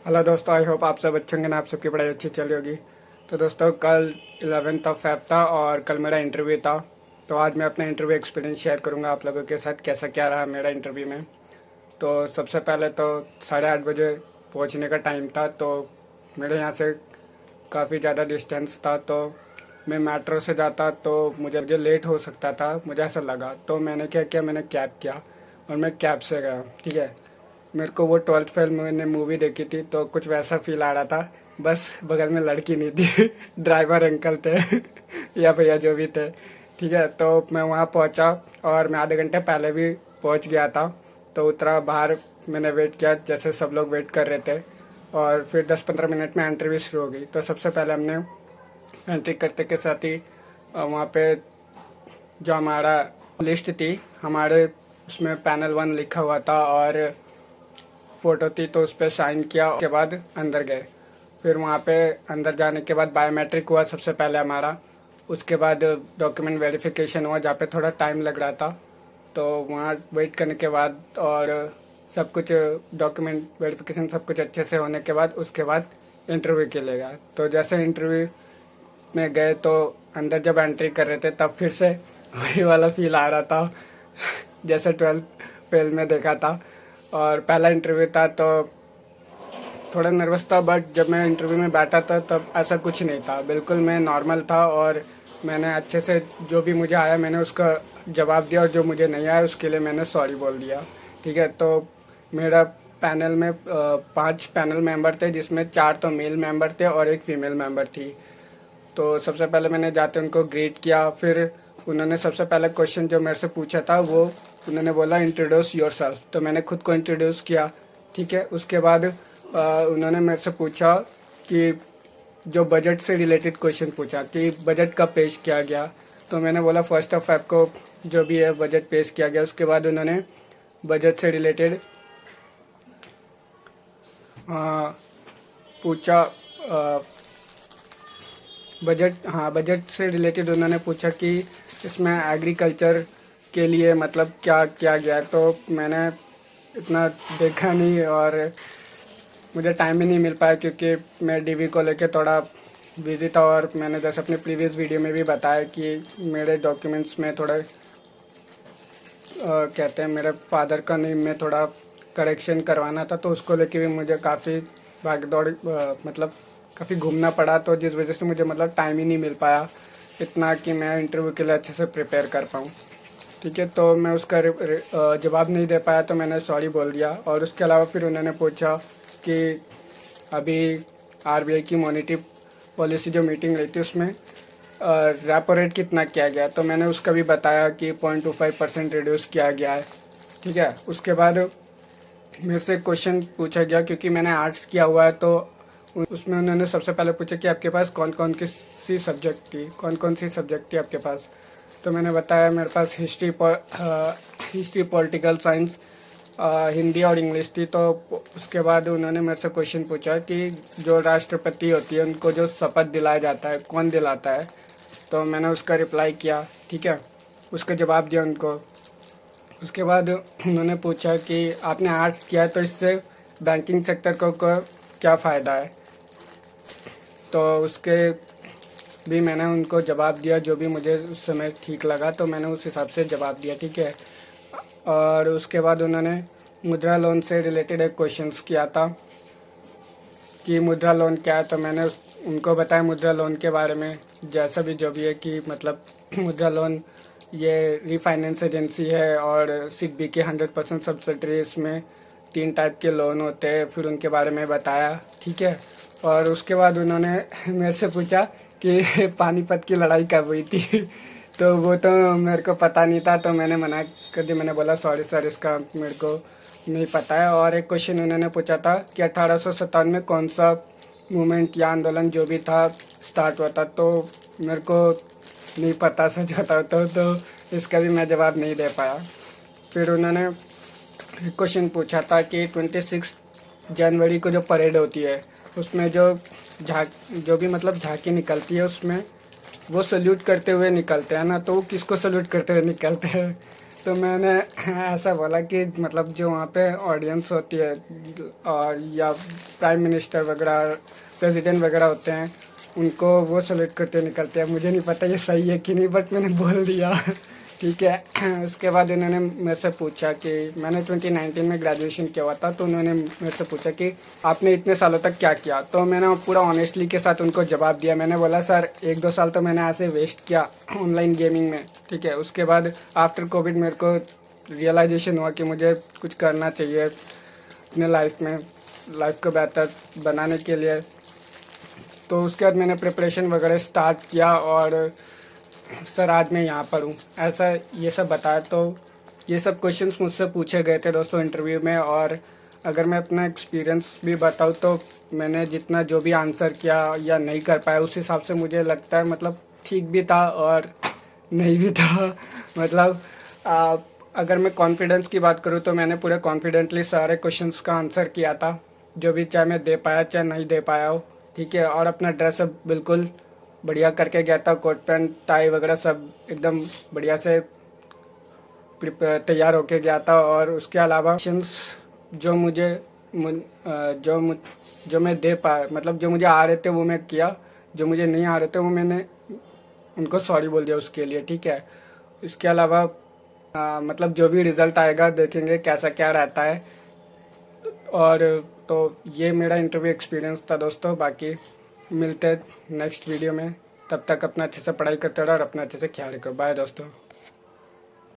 Hello दोस्तों, I hope आप सब अच्छे होंगे ना। आप सबकी पढ़ाई अच्छी चल रही होगी। तो दोस्तों, कल 11th ऑफ फेब था और कल मेरा इंटरव्यू था। तो आज मैं अपना इंटरव्यू एक्सपीरियंस शेयर करूंगा आप लोगों के साथ, कैसा क्या रहा मेरा इंटरव्यू में। तो सबसे पहले तो 8:30 बजे पहुंचने का टाइम था। तो मेरे यहाँ से काफ़ी ज़्यादा डिस्टेंस था, तो मैं मेट्रो से जाता तो मुझे लेट हो सकता था, मुझे ऐसा लगा। तो मैंने क्या किया, मैंने कैब किया और मैं कैब से गया। ठीक है, मेरे को वो 12th फेल मैंने मूवी देखी थी, तो कुछ वैसा फील आ रहा था। बस बगल में लड़की नहीं थी ड्राइवर अंकल थे या भैया जो भी थे। ठीक है, तो मैं वहाँ पहुँचा और मैं आधे घंटे पहले भी पहुँच गया था। तो उतरा बाहर, मैंने वेट किया जैसे सब लोग वेट कर रहे थे। और फिर 10-15 मिनट में एंट्री भी शुरू हो गई। तो सबसे पहले हमने एंट्री करते के साथ ही वहाँ पे जो हमारा लिस्ट थी, हमारे उसमें पैनल 1 लिखा हुआ था और फ़ोटो थी, तो उस पर साइन किया। उसके बाद अंदर गए। फिर वहाँ पे अंदर जाने के बाद बायोमेट्रिक हुआ सबसे पहले हमारा। उसके बाद डॉक्यूमेंट वेरिफिकेशन हुआ, जहाँ पे थोड़ा टाइम लग रहा था। तो वहाँ वेट करने के बाद और सब कुछ डॉक्यूमेंट वेरिफिकेशन सब कुछ अच्छे से होने के बाद उसके बाद इंटरव्यू के लिए गया। तो जैसे इंटरव्यू में गए तो अंदर जब एंट्री कर रहे थे तब फिर से वही वाला फील आ रहा था जैसे 12th फेल में देखा था। और पहला इंटरव्यू था तो थोड़ा नर्वस था, बट जब मैं इंटरव्यू में बैठा था तब ऐसा कुछ नहीं था, बिल्कुल मैं नॉर्मल था। और मैंने अच्छे से जो भी मुझे आया मैंने उसका जवाब दिया, और जो मुझे नहीं आया उसके लिए मैंने सॉरी बोल दिया। ठीक है, तो मेरा पैनल में 5 पैनल मेंबर थे, जिसमें 4 तो मेल मेंबर थे और एक फीमेल मेंबर थी। तो सबसे पहले मैंने जाते उनको ग्रीट किया। फिर उन्होंने सबसे पहले क्वेश्चन जो मेरे से पूछा था, वो उन्होंने बोला इंट्रोड्यूस योरसेल्फ। तो मैंने खुद को इंट्रोड्यूस किया। ठीक है, उसके बाद उन्होंने मेरे से पूछा कि जो बजट से रिलेटेड क्वेश्चन पूछा कि बजट कब पेश किया गया। तो मैंने बोला 1 फेब को जो भी है बजट पेश किया गया। उसके बाद उन्होंने बजट से रिलेटेड पूछा। बजट से रिलेटेड उन्होंने पूछा कि इसमें एग्रीकल्चर के लिए मतलब क्या किया गया है। तो मैंने इतना देखा नहीं और मुझे टाइम ही नहीं मिल पाया, क्योंकि मैं डीवी को लेके थोड़ा बिजी था। और मैंने जैसे अपने प्रीवियस वीडियो में भी बताया कि मेरे डॉक्यूमेंट्स में थोड़ा कहते हैं मेरे फादर का नेम में थोड़ा करेक्शन करवाना था, तो उसको लेके भी मुझे काफ़ी भाग दौड़ मतलब काफ़ी घूमना पड़ा। तो जिस वजह से मुझे मतलब टाइम ही नहीं मिल पाया इतना कि मैं इंटरव्यू के लिए अच्छे से प्रिपेयर कर पाऊँ। ठीक है, तो मैं उसका जवाब नहीं दे पाया, तो मैंने सॉरी बोल दिया। और उसके अलावा फिर उन्होंने पूछा कि अभी आरबीआई की मॉनेटरी पॉलिसी जो मीटिंग रही थी उसमें रेपो रेट कितना किया गया। तो मैंने उसका भी बताया कि 0.25% रिड्यूस किया गया है। ठीक है, उसके बाद मेरे से क्वेश्चन पूछा गया, क्योंकि मैंने आर्ट्स किया हुआ है। तो उसमें उन्होंने सबसे पहले पूछा कि आपके पास कौन कौन सी सब्जेक्ट थी आपके पास। तो मैंने बताया मेरे पास हिस्ट्री, पॉलिटिकल साइंस, हिंदी और इंग्लिश थी। तो उसके बाद उन्होंने मेरे से क्वेश्चन पूछा कि जो राष्ट्रपति होती है उनको जो शपथ दिलाया जाता है कौन दिलाता है। तो मैंने उसका रिप्लाई किया। ठीक है, उसका जवाब दिया उनको। उसके बाद उन्होंने पूछा कि आपने आर्ट्स किया है तो इससे बैंकिंग सेक्टर को क्या फ़ायदा है। तो उसके भी मैंने उनको जवाब दिया, जो भी मुझे उस समय ठीक लगा, तो मैंने उस हिसाब से जवाब दिया। ठीक है, और उसके बाद उन्होंने मुद्रा लोन से रिलेटेड एक क्वेश्चंस किया था कि मुद्रा लोन क्या है। तो मैंने उनको बताया मुद्रा लोन के बारे में, जैसा भी जो भी है कि मतलब मुद्रा लोन ये रीफाइनेंस एजेंसी है और सिडबी की 100% सब्सिडरी, इसमें 3 टाइप के लोन होते हैं। फिर उनके बारे में बताया। ठीक है, और उसके बाद उन्होंने मेरे से पूछा कि पानीपत की लड़ाई कब हुई थी तो वो तो मेरे को पता नहीं था, तो मैंने मना कर दिया। मैंने बोला सॉरी सर, इसका मेरे को नहीं पता है। और एक क्वेश्चन उन्होंने पूछा था कि 1857 में कौन सा मूवमेंट या आंदोलन जो भी था स्टार्ट हुआ था। तो मेरे को नहीं पता सच बताओ तो इसका भी मैं जवाब नहीं दे पाया। फिर उन्होंने क्वेश्चन पूछा था कि 26 जनवरी को जो परेड होती है उसमें जो भी मतलब झांकी निकलती है, उसमें वो सल्यूट करते हुए निकलते हैं ना, तो वो किसको सल्यूट करते हुए निकलते हैं। तो मैंने ऐसा बोला कि मतलब जो वहाँ पे ऑडियंस होती है और या प्राइम मिनिस्टर वगैरह प्रेसिडेंट वगैरह होते हैं, उनको वो सैल्यूट करते निकलते हैं। मुझे नहीं पता ये सही है कि नहीं, बट मैंने बोल दिया। ठीक है। उसके बाद उन्होंने मेरे से पूछा कि मैंने 2019 में ग्रेजुएशन किया हुआ था, तो उन्होंने मेरे से पूछा कि आपने इतने सालों तक क्या किया। तो मैंने पूरा ऑनेस्टली के साथ उनको जवाब दिया। मैंने बोला सर 1-2 साल तो मैंने ऐसे वेस्ट किया ऑनलाइन गेमिंग में। ठीक है। उसके बाद आफ्टर कोविड मेरे को रियलाइजेशन हुआ कि मुझे कुछ करना चाहिए अपने लाइफ में, लाइफ को बेहतर बनाने के लिए। तो उसके बाद मैंने प्रिपरेशन वगैरह स्टार्ट किया और सर आज मैं यहाँ पर हूँ, ऐसा ये सब बताया। तो ये सब क्वेश्चंस मुझसे पूछे गए थे दोस्तों इंटरव्यू में। और अगर मैं अपना एक्सपीरियंस भी बताऊँ तो मैंने जितना जो भी आंसर किया या नहीं कर पाया, उस हिसाब से मुझे लगता है मतलब ठीक भी था और नहीं भी था। मतलब अगर मैं कॉन्फिडेंस की बात करूँ तो मैंने पूरे कॉन्फिडेंटली सारे क्वेश्चंस का आंसर किया था, जो भी चाहे मैं दे पाया चाहे नहीं दे पाया हो। ठीक है। और अपना ड्रेसअप बिल्कुल बढ़िया करके गया था, कोट पैंट टाई वगैरह सब एकदम बढ़िया से तैयार होके गया था। और उसके अलावा क्वेश्चंस जो मुझे मुन- अ, जो मुझ जो मैं दे पाया, मतलब जो मुझे आ रहे थे वो मैं किया, जो मुझे नहीं आ रहे थे वो मैंने उनको सॉरी बोल दिया उसके लिए। ठीक है। इसके अलावा मतलब जो भी रिज़ल्ट आएगा देखेंगे कैसा क्या रहता है। और तो ये मेरा इंटरव्यू एक्सपीरियंस था दोस्तों। बाकी मिलते हैं नेक्स्ट वीडियो में। तब तक अपना अच्छे से पढ़ाई करते रहो और अपना अच्छे से ख्याल रखो। बाय दोस्तों।